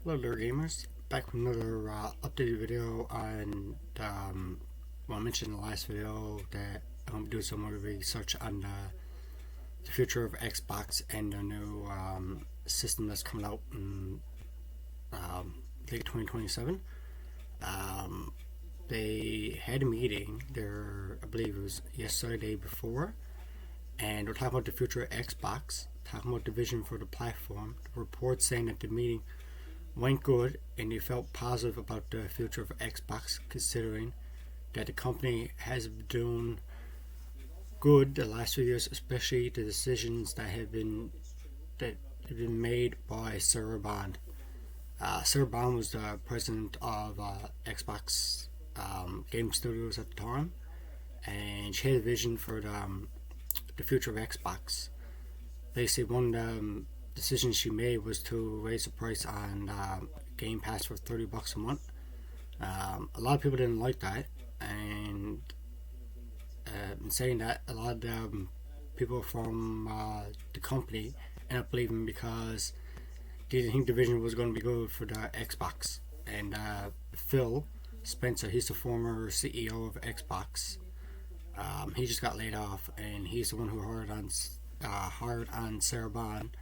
Hello there gamers, back with another updated video on I mentioned in the last video that I'm going to do some more research on the future of Xbox and the new system that's coming out in late 2027. They had a meeting there, I believe it was yesterday before, and we're talking about the future of Xbox, talking about the vision for the platform. The report saying that the meeting went good and they felt positive about the future of Xbox, considering that the company has been doing good the last few years, especially the decisions that have been made by Sarah Bond. Sarah Bond was the president of Xbox Game Studios at the time, and she had a vision for the future of Xbox. Basically, one of the decisions she made was to raise the price on Game Pass for $30 a month. A lot of people didn't like that, and in saying that, a lot of people from the company ended up leaving because they didn't think the vision was going to be good for the Xbox. And Phil Spencer, he's the former CEO of Xbox. He just got laid off, and he's the one who hired on Sarah Bond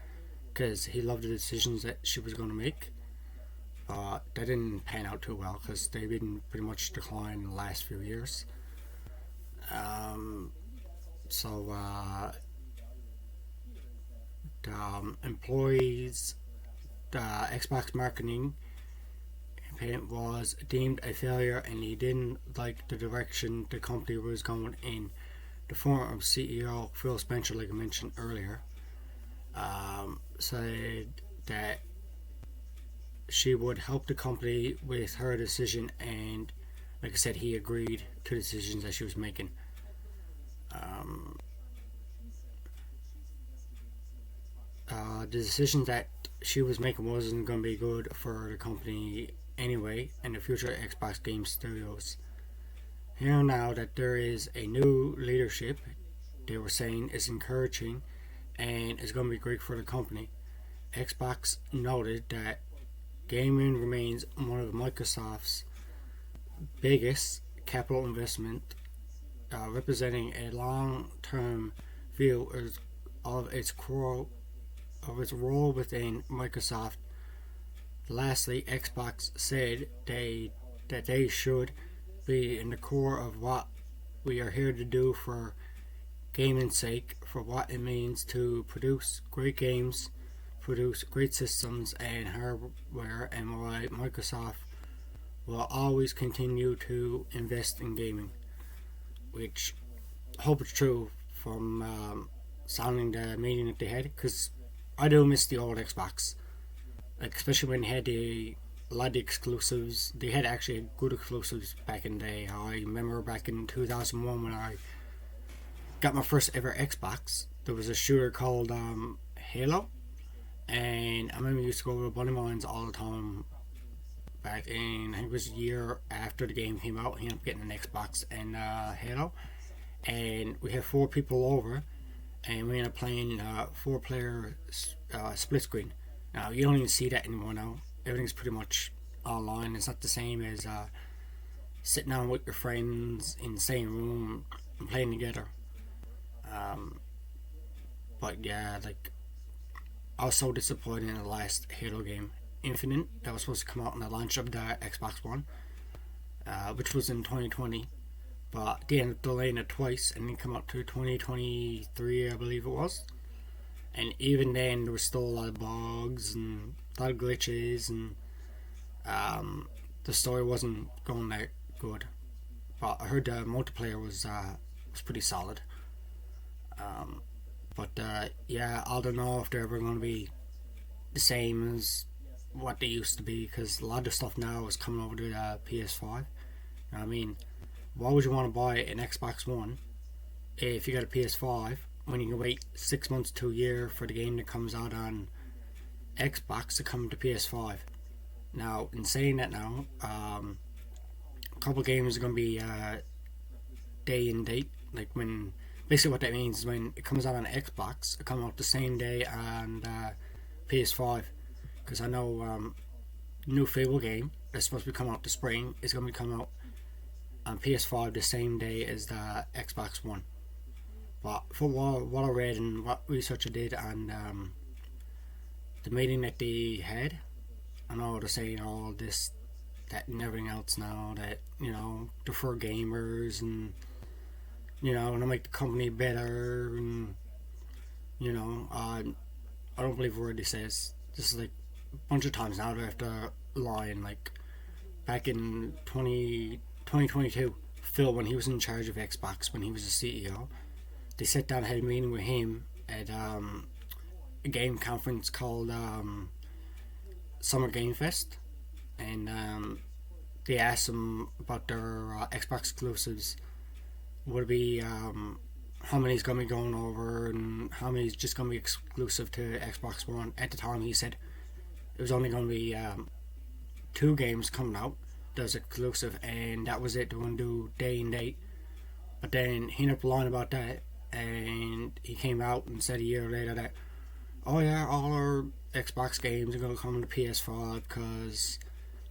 because he loved the decisions that she was going to make. That didn't pan out too well because they've been pretty much declining in the last few years. So the employees, the Xbox marketing campaign was deemed a failure, and he didn't like the direction the company was going in. The former CEO Phil Spencer, like I mentioned earlier, said that she would help the company with her decision, and like I said, he agreed to the decisions that she was making. The decision that she was making wasn't going to be good for the company anyway, and the future Xbox Game Studios. Here now that there is a new leadership, they were saying is encouraging and is going to be great for the company. Xbox noted that gaming remains one of Microsoft's biggest capital investment, representing a long-term view of its role within Microsoft. Lastly, Xbox said that they should be in the core of what we are here to do for gaming's sake, for what it means to produce great games, produce great systems and hardware, and why Microsoft will always continue to invest in gaming, which I hope it's true from sounding the meeting that they had, because I do miss the old Xbox, like especially when they had a lot of the exclusives. They had actually good exclusives back in the day. I remember back in 2001 when I got my first ever Xbox, there was a shooter called Halo, and I remember I used to go to buddy of mine all the time back in, I think it was a year after the game came out. He ended up getting an Xbox and Halo, and we had 4 people over, and we ended up playing 4-player split screen. Now, you don't even see that anymore now. Everything's pretty much online. It's not the same as sitting down with your friends in the same room and playing together. But yeah, like, I was so disappointed in the last Halo game, Infinite, that was supposed to come out on the launch of the Xbox One, which was in 2020. But they ended up delaying it twice, and then come out to 2023, I believe it was. And even then, there was still a lot of bugs and a lot of glitches, and the story wasn't going that good. But I heard the multiplayer was pretty solid. Yeah, I don't know if they're ever going to be the same as what they used to be, because a lot of stuff now is coming over to the PS5. You know what I mean? Why would you want to buy an Xbox One if you got a PS5 when you can wait 6 months to a year for the game that comes out on Xbox to come to PS5? Now, in saying that now, a couple games are going to be day and date. Like, when basically what that means is when it comes out on Xbox, it comes out the same day on PS5. Because I know new Fable game that's supposed to be coming out this spring is going to be coming out on PS5 the same day as the Xbox One. But for what I read and what research I did on the meeting that they had, I know they're saying all this, that, and everything else now, that, you know, they're for gamers and, you know, and to make the company better, and, you know, I don't believe a word he says. This is like a bunch of times now they have to lie. And like back in 2022, Phil, when he was in charge of Xbox, when he was the CEO, they sat down and had a meeting with him at a game conference called Summer Game Fest, and they asked him about their Xbox exclusives. Would it be how many's gonna be going over and how many's just gonna be exclusive to Xbox One. At the time, he said it was only gonna be 2 games coming out that was exclusive, and that was it. They were gonna do day and date. But then he ended up lying about that, and he came out and said a year later that, oh yeah, all our Xbox games are gonna come to PS5 because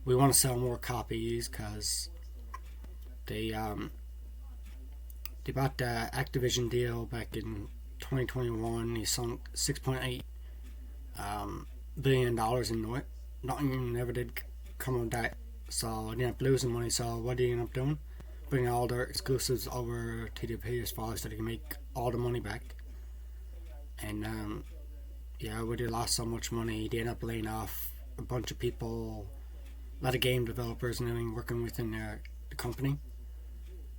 we want to sell more copies, because they bought the Activision deal back in 2021. He sunk $6.8 billion into it. Nothing ever did come of that, so they ended up losing money. So what did they end up doing? Bringing all their exclusives over to the PS5 so they can make all the money back. And yeah, where they lost so much money, they ended up laying off a bunch of people, a lot of game developers and everything working within the company.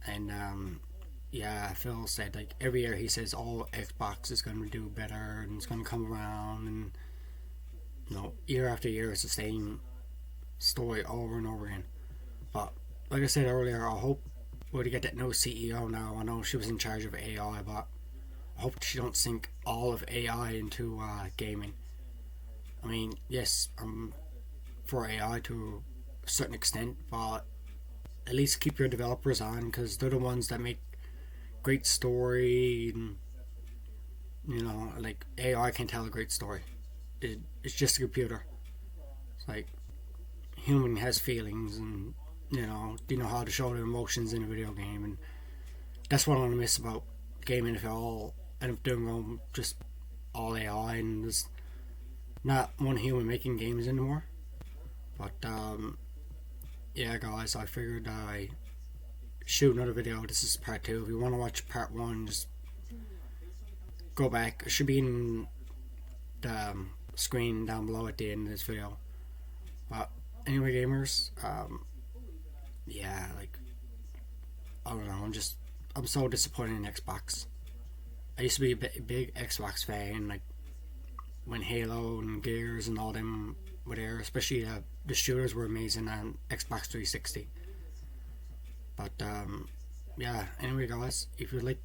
And yeah, Phil said like every year he says, oh, Xbox is going to do better and it's going to come around, and you know, year after year it's the same story over and over again. But like I said earlier, I hope we're to get that new CEO now. I know she was in charge of AI, but I hope she don't sink all of AI into gaming. I mean, yes, I'm for AI to a certain extent, but at least keep your developers on, because they're the ones that make great story. And, you know, like AI can tell a great story. It's just a computer. It's like human has feelings, and you know how to show their emotions in a video game, and that's what I'm gonna miss about gaming if it all end up doing just all AI and there's not one human making games anymore. But yeah, guys, I figured I shoot another video. This is part 2. If you want to watch part 1, just go back. It should be in the screen down below at the end of this video. But anyway, gamers, yeah, like, I don't know, I'm so disappointed in Xbox. I used to be a big Xbox fan, like when Halo and Gears and all them were there, especially the shooters were amazing on Xbox 360. But yeah, anyway, guys, if you like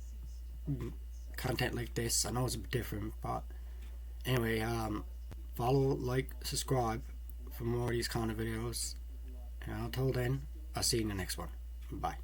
content like this, I know it's a bit different, but anyway, follow, like, subscribe for more of these kind of videos, and until then, I'll see you in the next one. Bye.